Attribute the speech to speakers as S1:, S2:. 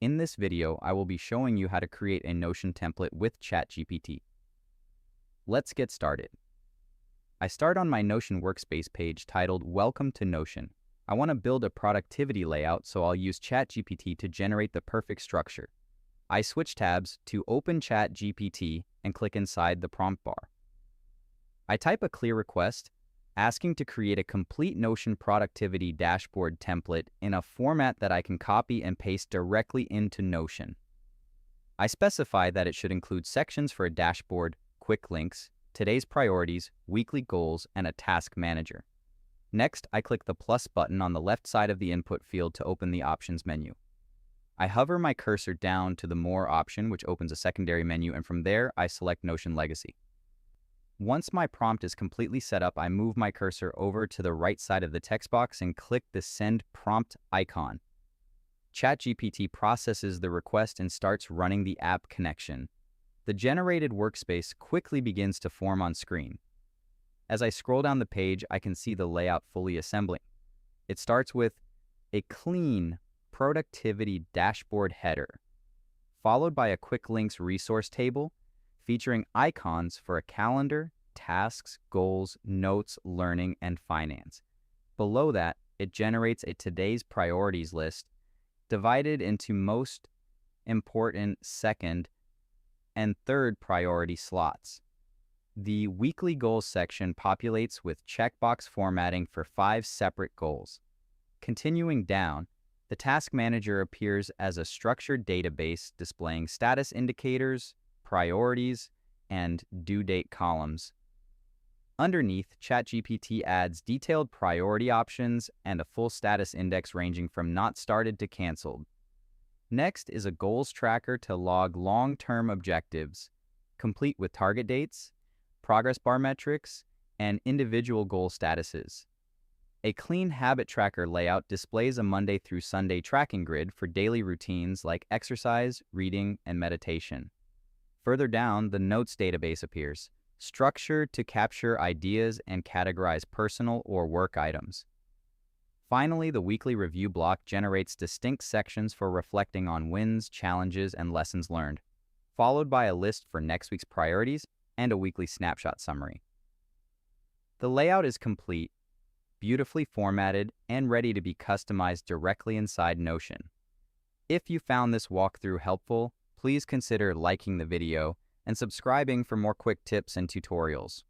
S1: In this video, I will be showing you how to create a Notion template with Chatgpt. Let's get started. I start on my Notion workspace page titled Welcome to Notion. I want to build a productivity layout, so I'll use Chatgpt to generate the perfect structure. I switch tabs to open Chatgpt and click inside the prompt bar. I type a clear request asking to create a complete Notion productivity dashboard template in a format that I can copy and paste directly into Notion. I specify that it should include sections for a dashboard, quick links, today's priorities, weekly goals, and a task manager. Next, I click the plus button on the left side of the input field to open the options menu. I hover my cursor down to the More option, which opens a secondary menu, and from there, I select Notion Legacy. Once my prompt is completely set up, I move my cursor over to the right side of the text box and click the Send Prompt icon. Chatgpt processes the request and starts running the app connection. The generated workspace quickly begins to form on screen. As I scroll down the page, I can see the layout fully assembling. It starts with a clean productivity dashboard header, followed by a quick links resource table featuring icons for a calendar, tasks, goals, notes, learning, and finance. Below that, it generates a today's priorities list divided into most important second and third priority slots. The weekly goals section populates with checkbox formatting for 5 separate goals. Continuing down, the task manager appears as a structured database displaying status indicators, priorities, and due date columns. Underneath, Chatgpt adds detailed priority options and a full status index ranging from not started to canceled. Next is a goals tracker to log long-term objectives, complete with target dates, progress bar metrics, and individual goal statuses. A clean habit tracker layout displays a Monday through Sunday tracking grid for daily routines like exercise, reading, and meditation. Further down, the notes database appears, structured to capture ideas and categorize personal or work items. Finally, the weekly review block generates distinct sections for reflecting on wins, challenges, and lessons learned, followed by a list for next week's priorities and a weekly snapshot summary. The layout is complete, beautifully formatted, and ready to be customized directly inside Notion. If you found this walkthrough helpful, please consider liking the video and subscribing for more quick tips and tutorials.